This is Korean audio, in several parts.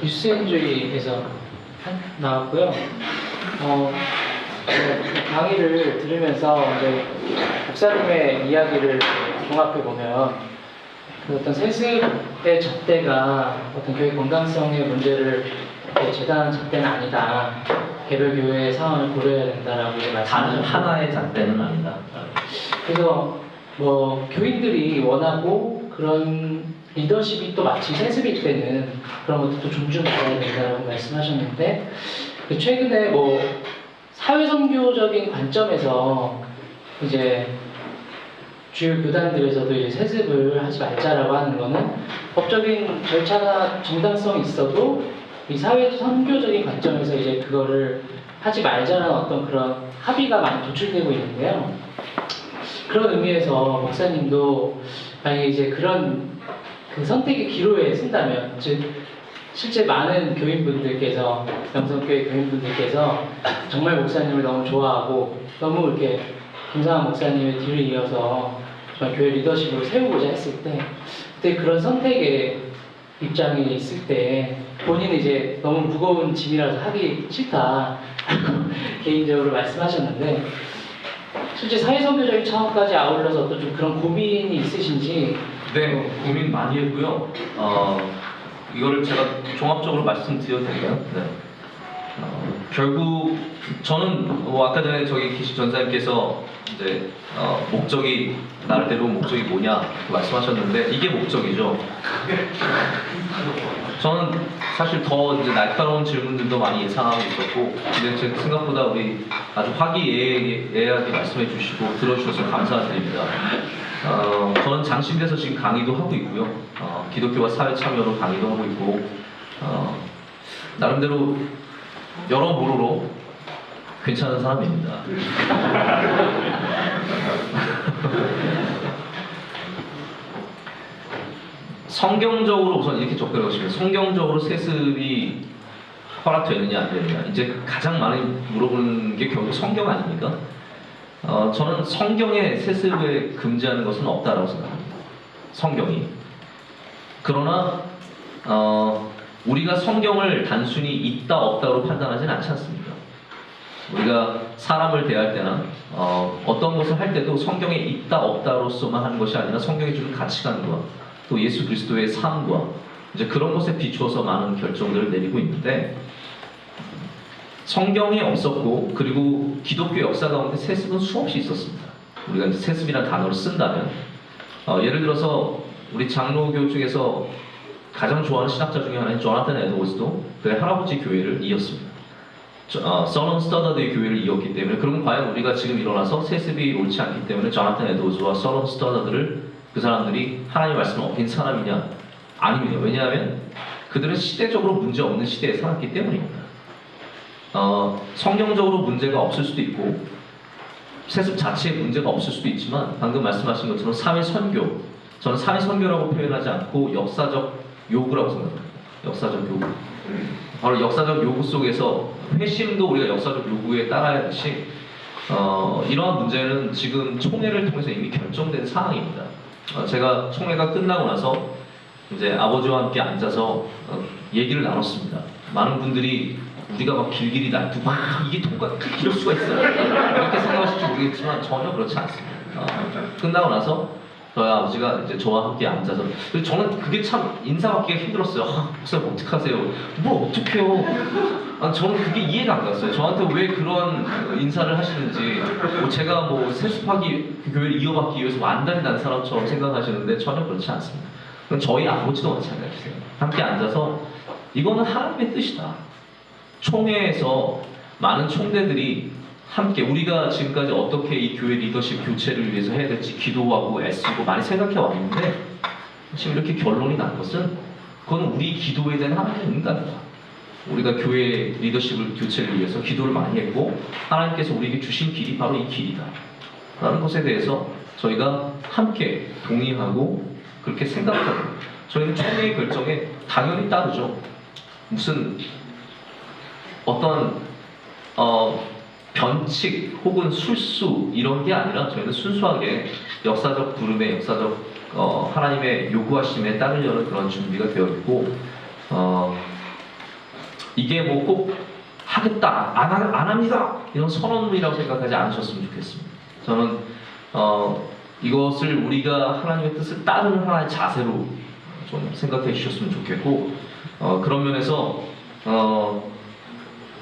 뉴스엔조이에서 나왔고요. 강의를 들으면서 이제 목사님의 이야기를 종합해 보면 그 어떤 세습의 잣대가 어떤 교회 건강성의 문제를 재단하는 잣대는 아니다. 개별 교회의 상황을 고려해야 된다라고 이제 단 하나의 잣대는 아니다. 그래서 뭐 교인들이 원하고 그런 리더십이 또 마치 세습일 때는 그런 것도 존중받아야 된다고 말씀하셨는데 최근에 뭐 사회선교적인 관점에서 이제 주요 교단들에서도 이제 세습을 하지 말자라고 하는 거는 법적인 절차나 정당성이 있어도 이 사회선교적인 관점에서 이제 그거를 하지 말자는 어떤 그런 합의가 많이 도출되고 있는데요. 그런 의미에서 목사님도 만약에 이제 그런 그 선택의 기로에 쓴다면, 즉 실제 많은 교인분들께서 영성교회 교인분들께서 정말 목사님을 너무 좋아하고 너무 이렇게 김상환 목사님의 뒤를 이어서 정말 교회 리더십으로 세우고자 했을 때 그때 그런 선택의 입장에 있을 때 본인은 이제 너무 무거운 짐이라서 하기 싫다 개인적으로 말씀하셨는데 실제 사회선교적인 차원까지 아울러서 어떤 좀 그런 고민이 있으신지. 네, 고민 많이 했고요. 이거를 제가 종합적으로 말씀드려도 될까요? 네. 결국 저는 뭐 아까 전에 저기 계신 전사님께서 이제 목적이 나름대로 목적이 뭐냐 말씀하셨는데 이게 목적이죠. 저는 사실 더 이제 날카로운 질문들도 많이 예상하고 있었고, 근데 제 생각보다 우리 아주 화기애애하게 말씀해 주시고 들어주셔서 감사드립니다. 저는 장신대에서 지금 강의도 하고 있고요. 기독교와 사회 참여로 강의도 하고 있고, 나름대로 여러모로 괜찮은 사람입니다. 성경적으로 우선 이렇게 접근하고 싶어요. 성경적으로 세습이 허락되느냐 안 되느냐, 이제 가장 많이 물어보는 게 결국 성경 아닙니까? 저는 성경에 세습을 금지하는 것은 없다라고 생각합니다. 성경이. 그러나 우리가 성경을 단순히 있다 없다로 판단하지는 않지 않습니까? 우리가 사람을 대할 때나 어떤 것을 할 때도 성경에 있다 없다로서만 하는 것이 아니라 성경이 주는 가치관과 또 예수 그리스도의 삶과 이제 그런 것에 비추어서 많은 결정들을 내리고 있는데, 성경에 없었고 그리고 기독교 역사 가운데 세습은 수없이 있었습니다. 우리가 이제 세습이라는 단어를 쓴다면 예를 들어서 우리 장로교 중에서 가장 좋아하는 신학자 중에 하나인 조나탄 에드워즈도 그의 할아버지 교회를 이었습니다. 서넌 스터더드의 교회를 이었기 때문에, 그러면 과연 우리가 지금 일어나서 세습이 옳지 않기 때문에 조나탄 에드워즈와 서넌 스터더드를 그 사람들이 하나님의 말씀을 어긴 사람이냐? 아닙니다. 왜냐하면 그들은 시대적으로 문제 없는 시대에 살았기 때문입니다. 성경적으로 문제가 없을 수도 있고 세습 자체에 문제가 없을 수도 있지만, 방금 말씀하신 것처럼 사회선교, 저는 사회선교라고 표현하지 않고 역사적 요구라고 생각합니다. 역사적 요구. 바로 역사적 요구 속에서 회심도 우리가 역사적 요구에 따라야 하듯이 이러한 문제는 지금 총회를 통해서 이미 결정된 사항입니다. 제가 총회가 끝나고 나서 이제 아버지와 함께 앉아서 얘기를 나눴습니다. 많은 분들이 우리가 막 길길이 날두고 이게 이럴 수가 있어요 이렇게 생각하실지 모르겠지만 전혀 그렇지 않습니다. 끝나고 나서 저희 아버지가 이제 저와 함께 앉아서, 저는 그게 참 인사받기가 힘들었어요. 목사님 어떡하세요? 뭐 어떡해요? 저는 그게 이해가 안 갔어요. 저한테 왜 그런 인사를 하시는지, 제가 뭐 세습하기, 교회를 이어받기 위해서 완단이 난 사람처럼 생각하시는데 전혀 그렇지 않습니다. 그건 저희 아버지도 마찬가지세요. 함께 앉아서 이거는 하나님의 뜻이다. 총회에서 많은 총대들이 함께 우리가 지금까지 어떻게 이 교회 리더십 교체를 위해서 해야 될지 기도하고 애쓰고 많이 생각해 왔는데, 지금 이렇게 결론이 난 것은 그건 우리 기도에 대한 하나님의 응답이다. 우리가 교회 리더십을 교체를 위해서 기도를 많이 했고 하나님께서 우리에게 주신 길이 바로 이 길이다 라는 것에 대해서 저희가 함께 동의하고 그렇게 생각하고, 저희는 총회의 결정에 당연히 따르죠. 무슨 어떤 변칙 혹은 술수 이런 게 아니라 저희는 순수하게 역사적 부름에, 역사적 하나님의 요구하심에 따르려는 그런 준비가 되어 있고, 이게 뭐 꼭 하겠다, 안 합니다 이런 선언문이라고 생각하지 않으셨으면 좋겠습니다. 저는 이것을 우리가 하나님의 뜻을 따르는 하나의 자세로 좀 생각해 주셨으면 좋겠고, 그런 면에서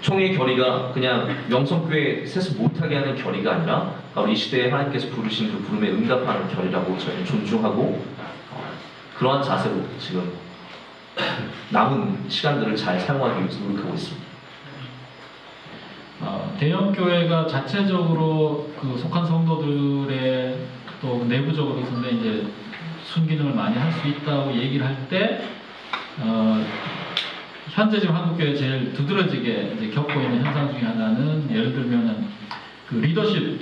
총의 결의가 그냥 명성교회 세습 못하게 하는 결의가 아니라 바로 이 시대에 하나님께서 부르신 그 부름에 응답하는 결의라고 저희는 존중하고, 그러한 자세로 지금 남은 시간들을 잘 사용하기 위해서 노력하고 있습니다. 대형 교회가 자체적으로 그 속한 성도들의 또 내부적으로 근데 이제 순기능을 많이 할 수 있다고 얘기를 할 때 현재 지금 한국 교회 제일 두드러지게 이제 겪고 있는 현상 중에 하나는 예를 들면은 그 리더십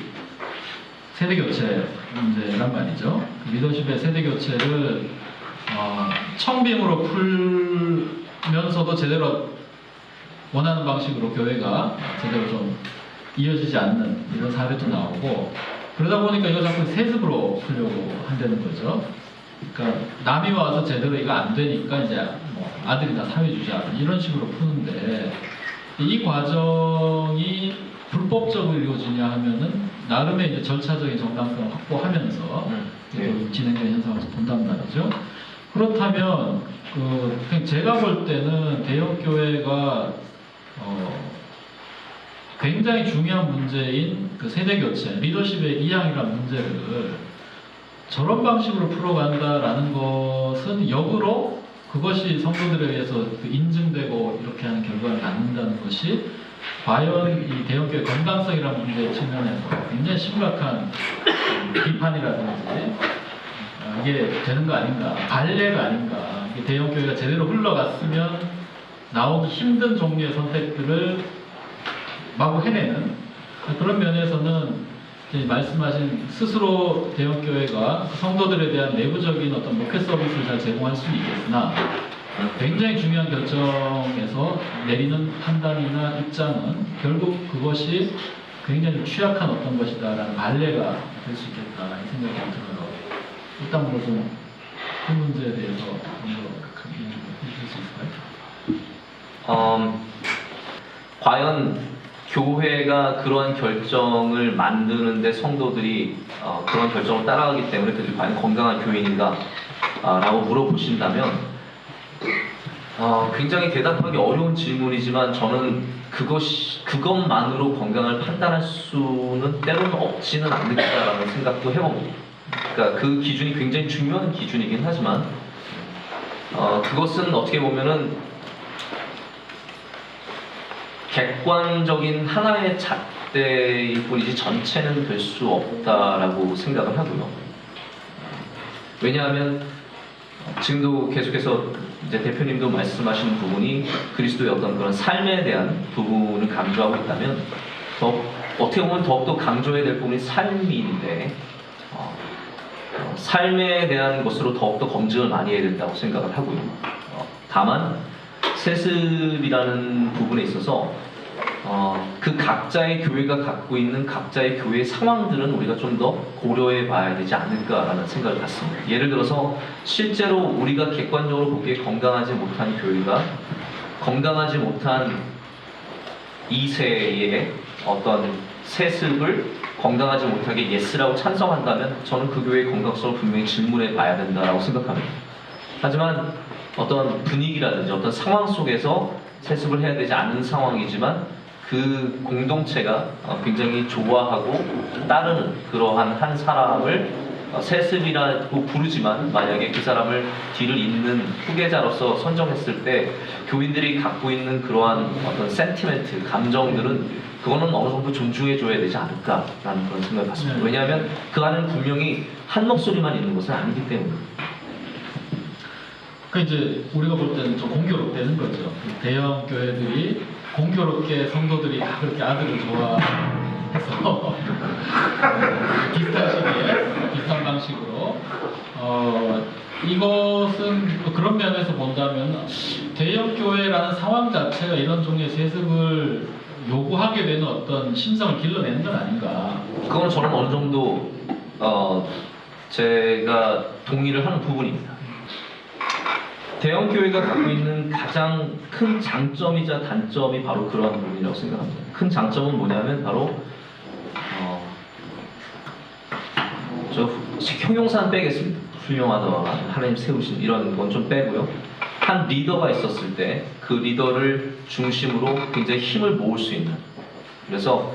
세대 교체 문제란 말이죠. 그 리더십의 세대 교체를 청빙으로 풀면서도 제대로 원하는 방식으로 교회가 제대로 좀 이어지지 않는 이런 사례도 나오고, 그러다 보니까 이거 자꾸 세습으로 풀려고 한다는 거죠. 그러니까 남이 와서 제대로 이거 안 되니까 이제 뭐 아들이나 사회주자 이런 식으로 푸는데, 이 과정이 불법적으로 이루어지냐 하면은 나름의 이제 절차적인 정당성을 확보하면서 진행되는 현상을 본단 말이죠. 그렇다면 그냥 제가 볼 때는 대형 교회가 굉장히 중요한 문제인 그 세대 교체, 리더십의 이양이라는 문제를 저런 방식으로 풀어간다라는 것은 역으로 그것이 성도들에 의해서 그 인증되고 이렇게 하는 결과를 갖는다는 것이 과연 이 대형교회 건강성이라는 문제의 측면에서 굉장히 심각한 비판이라든지 이게 되는 거 아닌가, 관례가 아닌가, 이게 대형교회가 제대로 흘러갔으면 나오기 힘든 종류의 선택들을 마구 해내는 그런 면에서는 말씀하신 스스로 대형교회가 성도들에 대한 내부적인 어떤 목회 서비스를 잘 제공할 수 있겠으나 굉장히 중요한 결정에서 내리는 판단이나 입장은 결국 그것이 굉장히 취약한 어떤 것이다라는 관례가 될 수 있겠다 이 생각이 들어요. 일단 좀 그 문제에 대해서 먼저 해주실 수 있을까요? 과연 교회가 그러한 결정을 만드는데 성도들이 그런 결정을 따라가기 때문에 그들이 과연 건강한 교인인가? 라고 물어보신다면 굉장히 대답하기 어려운 질문이지만 저는 그것만으로 건강을 판단할 수는 때로는 없지는 않겠다라는 생각도 해봅니다. 그러니까 그 기준이 굉장히 중요한 기준이긴 하지만 그것은 어떻게 보면은 객관적인 하나의 잣대일 뿐이지 전체는 될 수 없다라고 생각을 하고요. 왜냐하면 지금도 계속해서 이제 대표님도 말씀하시는 부분이 그리스도의 어떤 그런 삶에 대한 부분을 강조하고 있다면 어떻게 보면 더욱더 강조해야 될 부분이 삶인데 삶에 대한 것으로 더욱더 검증을 많이 해야 된다고 생각을 하고요. 다만 세습이라는 부분에 있어서 그 각자의 교회가 갖고 있는 각자의 교회의 상황들은 우리가 좀 더 고려해 봐야 되지 않을까라는 생각을 갖습니다. 예를 들어서 실제로 우리가 객관적으로 보기에 건강하지 못한 교회가 건강하지 못한 2세의 어떤 세습을 건강하지 못하게 예스라고 찬성한다면 저는 그 교회의 건강성을 분명히 질문해 봐야 된다고 생각합니다. 하지만 어떤 분위기라든지 어떤 상황 속에서 세습을 해야 되지 않는 상황이지만 그 공동체가 굉장히 좋아하고 따르는 그러한 한 사람을 세습이라고 부르지만 만약에 그 사람을 뒤를 잇는 후계자로서 선정했을 때 교인들이 갖고 있는 그러한 어떤 센티멘트, 감정들은 그거는 어느 정도 존중해줘야 되지 않을까라는 그런 생각을 갖습니다. 왜냐하면 그 안에는 분명히 한 목소리만 있는 것은 아니기 때문입니다. 그 이제 우리가 볼 때는 좀 공교롭다는 거죠. 대형 교회들이 공교롭게 성도들이 그렇게 아들을 좋아해서 비슷한 시기에 비슷한 방식으로 이것은 그런 면에서 본다면 대형 교회라는 상황 자체가 이런 종류의 세습을 요구하게 되는 어떤 심성을 길러내는 건 아닌가. 그건 저는 어느 정도 제가 동의를 하는 부분입니다. 대형 교회가 갖고 있는 가장 큰 장점이자 단점이 바로 그러한 부분이라고 생각합니다. 큰 장점은 뭐냐면 바로 저 형용사는 빼겠습니다. 훌륭하다, 하나님 세우신 이런 건 좀 빼고요. 한 리더가 있었을 때 그 리더를 중심으로 굉장히 힘을 모을 수 있는, 그래서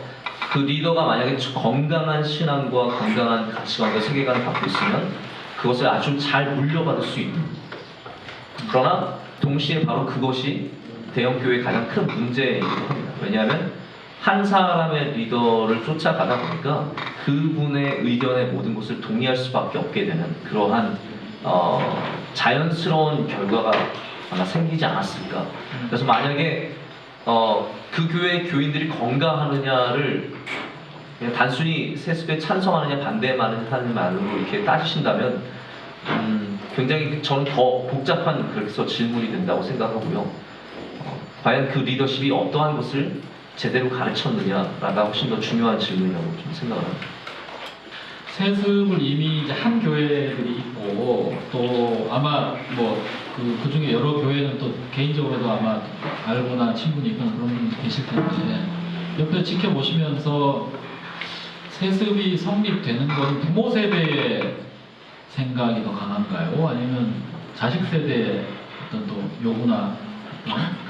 그 리더가 만약에 건강한 신앙과 건강한 가치관과 세계관을 갖고 있으면 그것을 아주 잘 물려받을 수 있는, 그러나 동시에 바로 그것이 대형교회의 가장 큰 문제이기도 합니다. 왜냐하면 한 사람의 리더를 쫓아가다 보니까 그분의 의견에 모든 것을 동의할 수밖에 없게 되는 그러한 자연스러운 결과가 아마 생기지 않았을까. 그래서 만약에 그 교회의 교인들이 건강하느냐를 그냥 단순히 세습에 찬성하느냐 반대하는 말로 이렇게 따지신다면 굉장히 저는 더 복잡한 그래서 질문이 된다고 생각하고요. 과연 그 리더십이 어떠한 것을 제대로 가르쳤느냐라가 훨씬 더 중요한 질문이라고 좀 생각을 합니다. 세습을 이미 이제 한 교회들이 있고 또 아마 뭐 그 중에 여러 교회는 또 개인적으로도 아마 알거나 친분이 있거나 그런 분들 계실 텐데 옆에 지켜보시면서 세습이 성립되는 건 부모 세대의 생각이 더 강한가요? 아니면 자식 세대의 어떤 또 요구나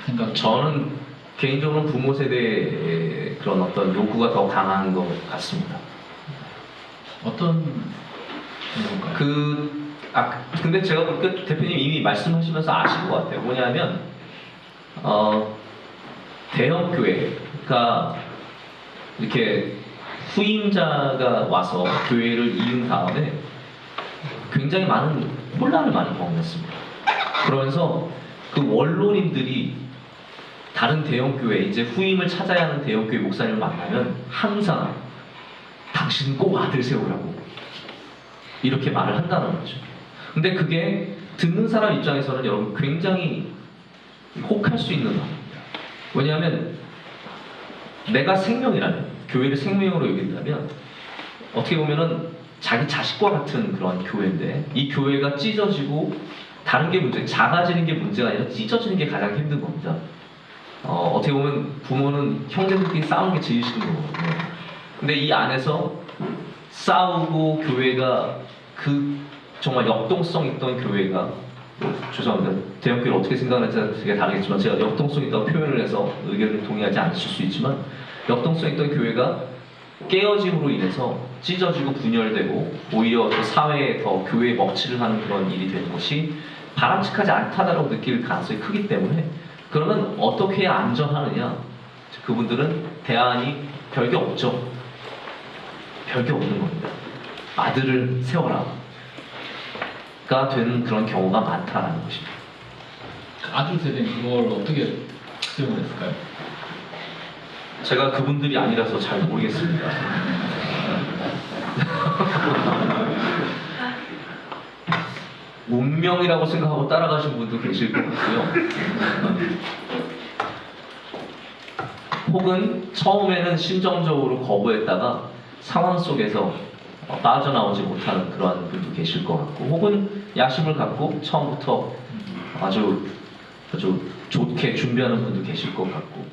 생각? 저는 개인적으로 부모 세대의 그런 어떤 요구가 더 강한 것 같습니다. 어떤 요구인가요? 근데 제가 볼 때 대표님 이미 말씀하시면서 아신 것 같아요. 뭐냐면 대형 교회가 이렇게 후임자가 와서 교회를 이은 다음에 굉장히 많은 혼란을 많이 경험했습니다. 그러면서 그 원로님들이 다른 대형 교회, 이제 후임을 찾아야 하는 대형 교회 목사님을 만나면 항상 당신은 꼭 아들 세우라고 이렇게 말을 한다는 거죠. 근데 그게 듣는 사람 입장에서는 여러분 굉장히 혹할 수 있는 말입니다. 왜냐하면 내가 생명이라면, 교회를 생명으로 여긴다면 어떻게 보면은 자기 자식과 같은 그런 교회인데 이 교회가 찢어지고 다른 게 문제, 작아지는 게 문제가 아니라 찢어지는 게 가장 힘든 겁니다. 어떻게 보면 부모는 형제들끼리 싸우는 게 제일 싫은 거거든요. 근데 이 안에서 싸우고 교회가 정말 역동성 있던 교회가, 죄송합니다. 대형교회를 어떻게 생각하는지 되게 다르겠지만 제가 역동성 있다고 표현을 해서 의견을 동의하지 않으실 수 있지만 역동성 있던 교회가 깨어짐으로 인해서 찢어지고 분열되고 오히려 또 사회에 더 교회에 먹칠을 하는 그런 일이 되는 것이 바람직하지 않다라고 느낄 가능성이 크기 때문에 그러면 어떻게 해야 안전하느냐? 그분들은 대안이 별게 없죠. 별게 없는 겁니다. 아들을 세워라. 가 되는 그런 경우가 많다라는 것입니다. 아들 세대는 그걸 어떻게 수용을 했을까요? 제가 그분들이 아니라서 잘 모르겠습니다. 운명이라고 생각하고 따라가신 분도 계실 것 같고요. 혹은 처음에는 심정적으로 거부했다가 상황 속에서 빠져나오지 못하는 그러한 분도 계실 것 같고, 혹은 야심을 갖고 처음부터 아주 좋게 준비하는 분도 계실 것 같고,